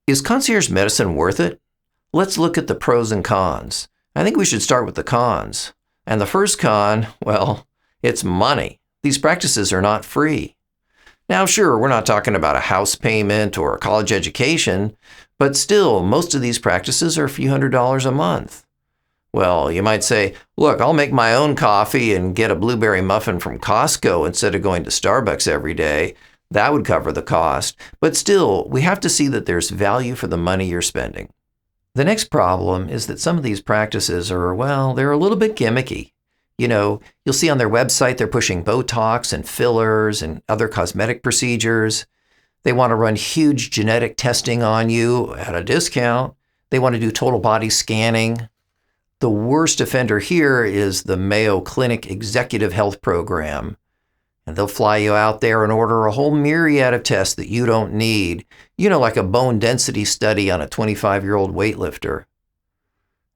Is concierge medicine worth it? Let's look at the pros and cons. I think we should start with the cons. And the first con, well, it's money. These practices are not free. Now, sure, we're not talking about a house payment or a college education, but still, most of these practices are a few $100s a month. Well, you might say, look, I'll make my own coffee and get a blueberry muffin from Costco instead of going to Starbucks every day. That would cover the cost. But still, we have to see that there's value for the money you're spending. The next problem is that some of these practices are, well, they're a little bit gimmicky. You know, you'll see on their website they're pushing Botox and fillers and other cosmetic procedures. They want to run huge genetic testing on you at a discount. They want to do total body scanning. The worst offender here is the Mayo Clinic Executive Health Program. And they'll fly you out there and order a whole myriad of tests that you don't need. You know, like a bone density study on a 25-year-old weightlifter.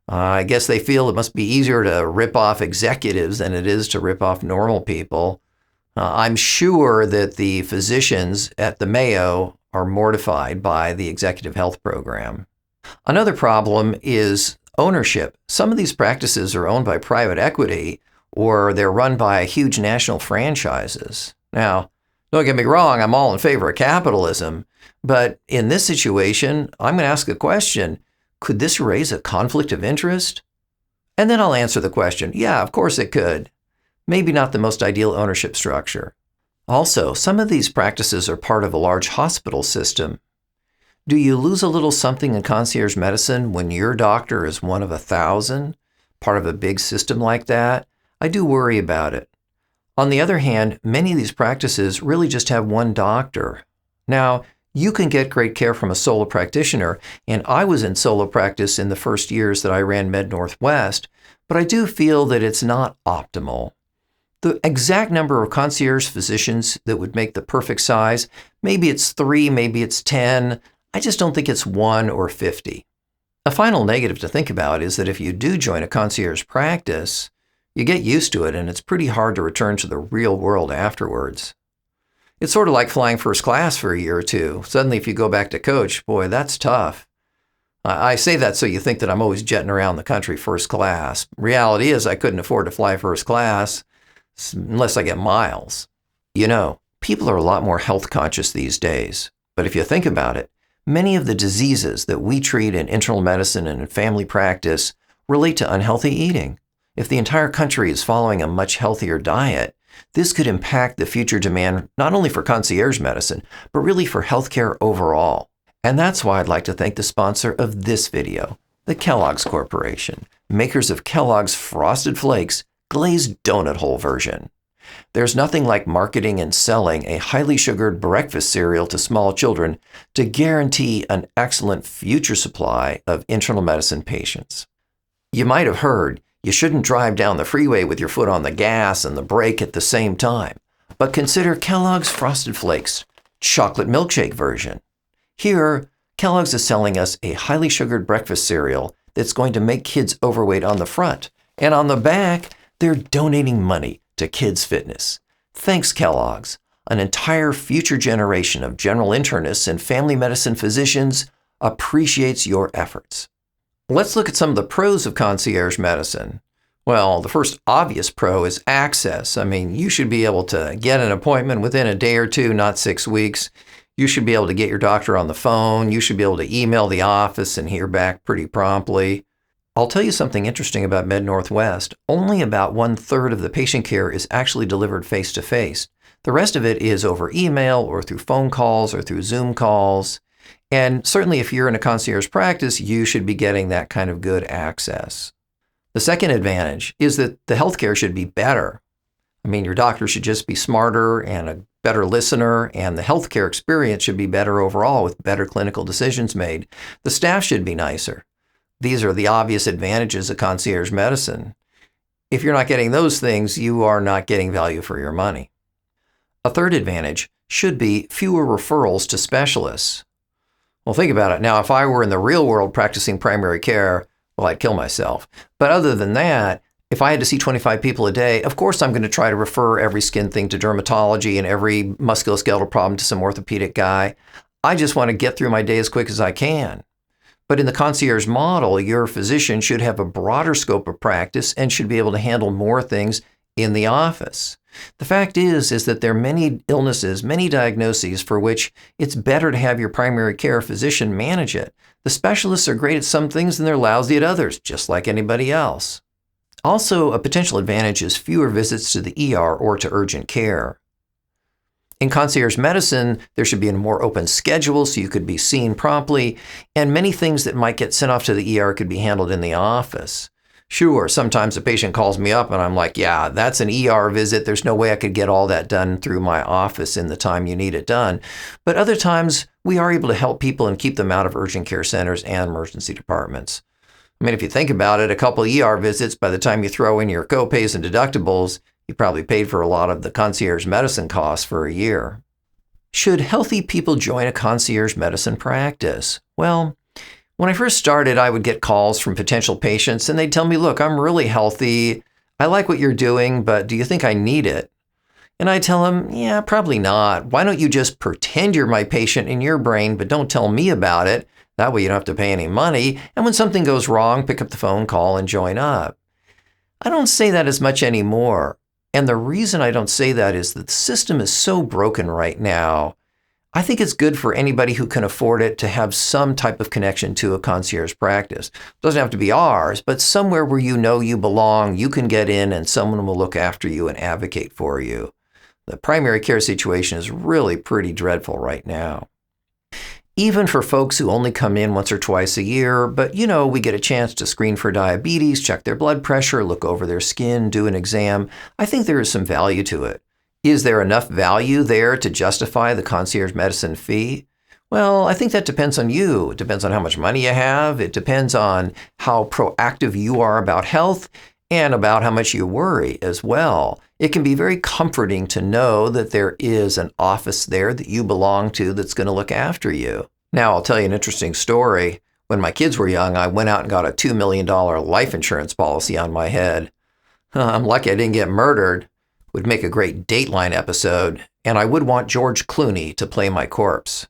I guess they feel it must be easier to rip off executives than it is to rip off normal people. I'm sure that the physicians at the Mayo are mortified by the Executive Health Program. Another problem is ownership. Some of these practices are owned by private equity, or they're run by huge national franchises. Now, don't get me wrong, I'm all in favor of capitalism, but in this situation, I'm going to ask a question. Could this raise a conflict of interest? And then I'll answer the question, yeah, of course it could. Maybe not the most ideal ownership structure. Also, some of these practices are part of a large hospital system. Do you lose a little something in concierge medicine when your doctor is one of 1,000, part of a big system like that? I do worry about it. On the other hand, many of these practices really just have one doctor. Now, you can get great care from a solo practitioner, and I was in solo practice in the first years that I ran MedNorthwest, but I do feel that it's not optimal. The exact number of concierge physicians that would make the perfect size, maybe it's 3, maybe it's 10. I just don't think it's 1 or 50. A final negative to think about is that if you do join a concierge practice, you get used to it and it's pretty hard to return to the real world afterwards. It's sort of like flying first class for a year or two. Suddenly if you go back to coach, boy, that's tough. I say that so you think that I'm always jetting around the country first class. Reality is I couldn't afford to fly first class unless I get miles. You know, people are a lot more health conscious these days. But if you think about it, many of the diseases that we treat in internal medicine and in family practice relate to unhealthy eating. If the entire country is following a much healthier diet, this could impact the future demand not only for concierge medicine, but really for healthcare overall. And that's why I'd like to thank the sponsor of this video, the Kellogg's Corporation, makers of Kellogg's Frosted Flakes glazed donut hole version. There's nothing like marketing and selling a highly sugared breakfast cereal to small children to guarantee an excellent future supply of internal medicine patients. You might have heard you shouldn't drive down the freeway with your foot on the gas and the brake at the same time, but consider Kellogg's Frosted Flakes chocolate milkshake version. Here, Kellogg's is selling us a highly sugared breakfast cereal that's going to make kids overweight on the front, and on the back, they're donating money to kids' fitness. Thanks, Kellogg's. An entire future generation of general internists and family medicine physicians appreciates your efforts. Let's look at some of the pros of concierge medicine. Well, the first obvious pro is access. I mean, you should be able to get an appointment within a day or two, not 6 weeks. You should be able to get your doctor on the phone. You should be able to email the office and hear back pretty promptly. I'll tell you something interesting about MedNorthwest. Only about 1/3 of the patient care is actually delivered face-to-face. The rest of it is over email or through phone calls or through Zoom calls. And certainly if you're in a concierge practice, you should be getting that kind of good access. The second advantage is that the healthcare should be better. I mean, your doctor should just be smarter and a better listener, and the healthcare experience should be better overall with better clinical decisions made. The staff should be nicer. These are the obvious advantages of concierge medicine. If you're not getting those things, you are not getting value for your money. A third advantage should be fewer referrals to specialists. Well, think about it. Now, if I were in the real world practicing primary care, well, I'd kill myself. But other than that, if I had to see 25 people a day, of course I'm going to try to refer every skin thing to dermatology and every musculoskeletal problem to some orthopedic guy. I just want to get through my day as quick as I can. But in the concierge model, your physician should have a broader scope of practice and should be able to handle more things in the office. The fact is that there are many illnesses, many diagnoses for which it's better to have your primary care physician manage it. The specialists are great at some things and they're lousy at others, just like anybody else. Also, a potential advantage is fewer visits to the ER or to urgent care. In concierge medicine, there should be a more open schedule so you could be seen promptly, and many things that might get sent off to the ER could be handled in the office. Sure, sometimes a patient calls me up and I'm like, yeah, that's an ER visit. There's no way I could get all that done through my office in the time you need it done. But other times, we are able to help people and keep them out of urgent care centers and emergency departments. I mean, if you think about it, a couple ER visits, by the time you throw in your copays and deductibles, you probably paid for a lot of the concierge medicine costs for a year. Should healthy people join a concierge medicine practice? Well, when I first started, I would get calls from potential patients and they'd tell me, look, I'm really healthy. I like what you're doing, but do you think I need it? And I tell them, yeah, probably not. Why don't you just pretend you're my patient in your brain, but don't tell me about it? That way you don't have to pay any money. And when something goes wrong, pick up the phone, call, and join up. I don't say that as much anymore. And the reason I don't say that is that the system is so broken right now. I think it's good for anybody who can afford it to have some type of connection to a concierge practice. It doesn't have to be ours, but somewhere where you know you belong, you can get in and someone will look after you and advocate for you. The primary care situation is really pretty dreadful right now. Even for folks who only come in once or twice a year, but we get a chance to screen for diabetes, check their blood pressure, look over their skin, do an exam. I think there is some value to it. Is there enough value there to justify the concierge medicine fee? Well, I think that depends on you. It depends on how much money you have. It depends on how proactive you are about health and about how much you worry as well. It can be very comforting to know that there is an office there that you belong to that's going to look after you. Now, I'll tell you an interesting story. When my kids were young, I went out and got a $2 million life insurance policy on my head. I'm lucky I didn't get murdered. Would make a great Dateline episode, and I would want George Clooney to play my corpse.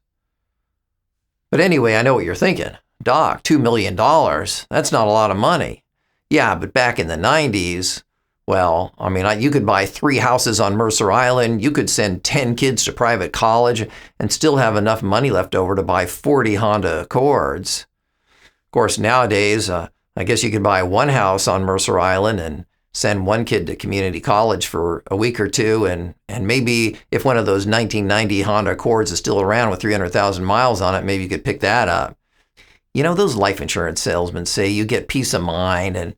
But anyway, I know what you're thinking. Doc, $2 million, that's not a lot of money. Yeah, but back in the 90s, well, I mean, you could buy 3 houses on Mercer Island, you could send 10 kids to private college, and still have enough money left over to buy 40 Honda Accords. Of course, nowadays, I guess you could buy 1 house on Mercer Island and send 1 kid to community college for a week or 2, and maybe if one of those 1990 Honda Accords is still around with 300,000 miles on it, maybe you could pick that up. Those life insurance salesmen say you get peace of mind, and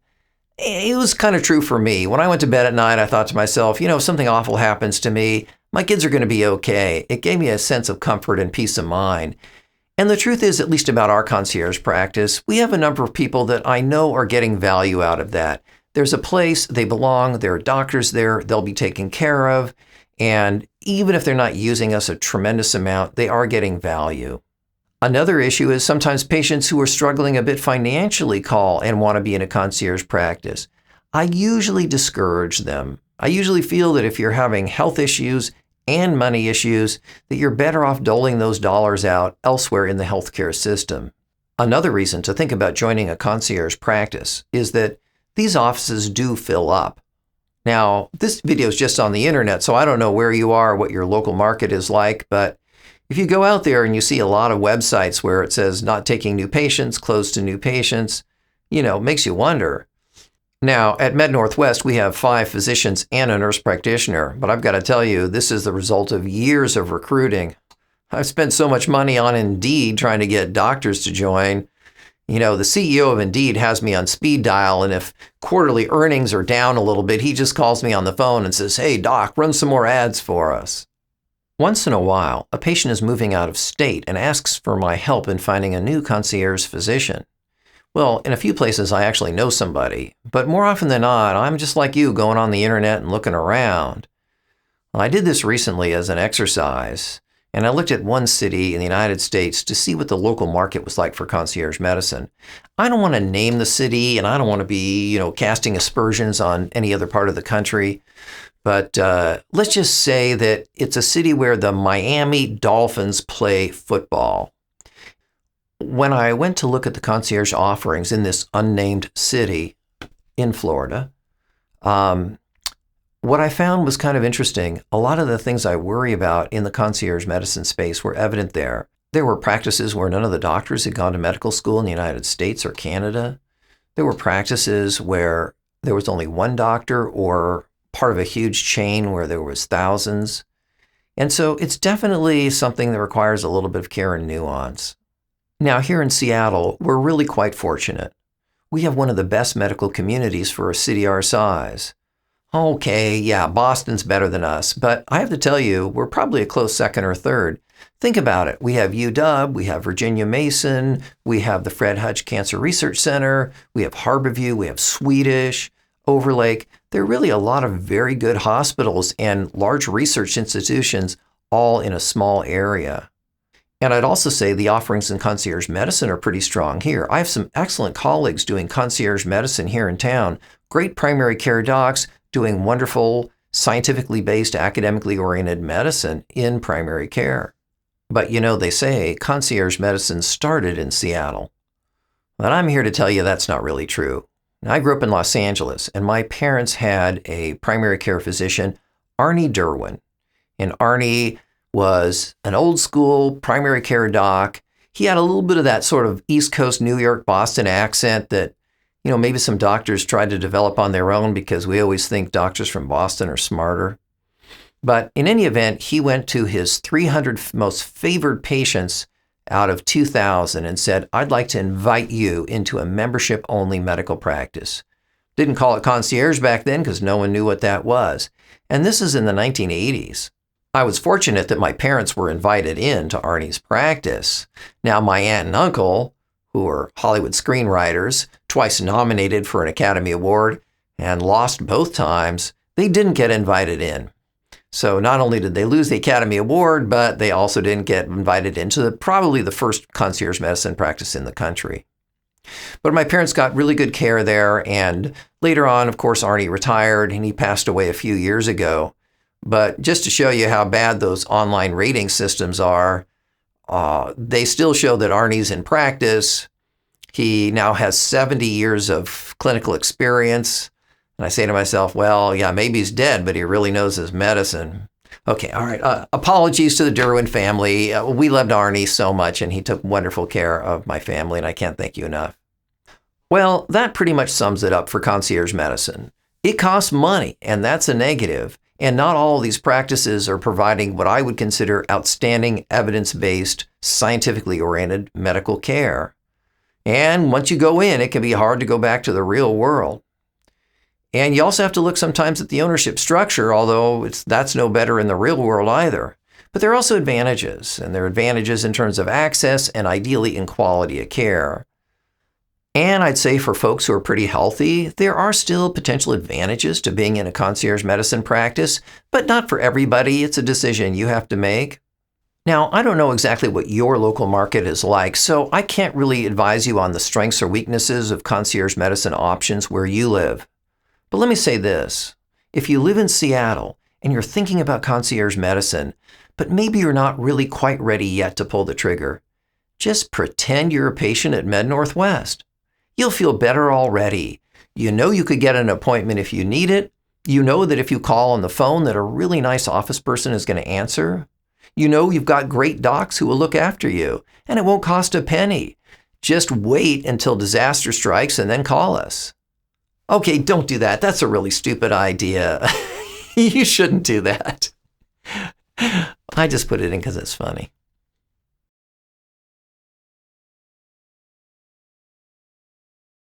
it was kind of true for me. When I went to bed at night, I thought to myself, if something awful happens to me, my kids are going to be okay. It gave me a sense of comfort and peace of mind. And the truth is, at least about our concierge practice, we have a number of people that I know are getting value out of that. There's a place, they belong, there are doctors there, they'll be taken care of, and even if they're not using us a tremendous amount, they are getting value. Another issue is sometimes patients who are struggling a bit financially call and want to be in a concierge practice. I usually discourage them. I usually feel that if you're having health issues and money issues, that you're better off doling those dollars out elsewhere in the healthcare system. Another reason to think about joining a concierge practice is that these offices do fill up. Now, this video is just on the internet, so I don't know where you are, what your local market is like, but if you go out there and you see a lot of websites where it says not taking new patients, closed to new patients, it makes you wonder. Now, at MedNorthwest, we have 5 physicians and a nurse practitioner, but I've got to tell you, this is the result of years of recruiting. I've spent so much money on Indeed trying to get doctors to join. The CEO of Indeed has me on speed dial, and if quarterly earnings are down a little bit, he just calls me on the phone and says, hey, doc, run some more ads for us. Once in a while, a patient is moving out of state and asks for my help in finding a new concierge physician. Well, in a few places, I actually know somebody, but more often than not, I'm just like you, going on the internet and looking around. Well, I did this recently as an exercise. And I looked at one city in the United States to see what the local market was like for concierge medicine. I don't want to name the city, and I don't want to be, casting aspersions on any other part of the country. But let's just say that it's a city where the Miami Dolphins play football. When I went to look at the concierge offerings in this unnamed city in Florida, what I found was kind of interesting. A lot of the things I worry about in the concierge medicine space were evident there. There were practices where none of the doctors had gone to medical school in the United States or Canada. There were practices where there was only one doctor or part of a huge chain where there was thousands. And so it's definitely something that requires a little bit of care and nuance. Now, here in Seattle, we're really quite fortunate. We have one of the best medical communities for a city our size. Okay, yeah, Boston's better than us, but I have to tell you, we're probably a close second or third. Think about it. We have UW, we have Virginia Mason, we have the Fred Hutch Cancer Research Center, we have Harborview, we have Swedish, Overlake. There are really a lot of very good hospitals and large research institutions all in a small area. And I'd also say the offerings in concierge medicine are pretty strong here. I have some excellent colleagues doing concierge medicine here in town, great primary care docs doing wonderful, scientifically based, academically oriented medicine in primary care. But they say concierge medicine started in Seattle. But I'm here to tell you that's not really true. Now, I grew up in Los Angeles, and my parents had a primary care physician, Arnie Derwin. And Arnie was an old school primary care doc. He had a little bit of that sort of East Coast New York, Boston accent that, maybe some doctors tried to develop on their own because we always think doctors from Boston are smarter. But in any event, he went to his 300 most favored patients out of 2,000 and said, I'd like to invite you into a membership-only medical practice. Didn't call it concierge back then because no one knew what that was. And this is in the 1980s. I was fortunate that my parents were invited in to Arnie's practice. Now, my aunt and uncle, who were Hollywood screenwriters, twice nominated for an Academy Award and lost both times, they didn't get invited in. So not only did they lose the Academy Award, but they also didn't get invited into probably the first concierge medicine practice in the country. But my parents got really good care there, and later on, of course, Arnie retired, and he passed away a few years ago. But just to show you how bad those online rating systems are, they still show that Arnie's in practice. He now has 70 years of clinical experience. And I say to myself, well, yeah, maybe he's dead, but he really knows his medicine. Okay, all right. Apologies to the Derwin family. We loved Arnie so much, and he took wonderful care of my family, and I can't thank you enough. Well, that pretty much sums it up for concierge medicine. It costs money, and that's a negative. And not all of these practices are providing what I would consider outstanding evidence-based, scientifically oriented medical care. And once you go in, it can be hard to go back to the real world. And you also have to look sometimes at the ownership structure, although that's no better in the real world either. But there are also advantages, and there are advantages in terms of access and ideally in quality of care. And I'd say for folks who are pretty healthy, there are still potential advantages to being in a concierge medicine practice, but not for everybody. It's a decision you have to make. Now, I don't know exactly what your local market is like, so I can't really advise you on the strengths or weaknesses of concierge medicine options where you live. But let me say this. If you live in Seattle and you're thinking about concierge medicine, but maybe you're not really quite ready yet to pull the trigger, just pretend you're a patient at MedNorthwest. You'll feel better already. You know you could get an appointment if you need it. You know that if you call on the phone that a really nice office person is going to answer. You know you've got great docs who will look after you, and it won't cost a penny. Just wait until disaster strikes and then call us. Okay, don't do that. That's a really stupid idea. You shouldn't do that. I just put it in because it's funny.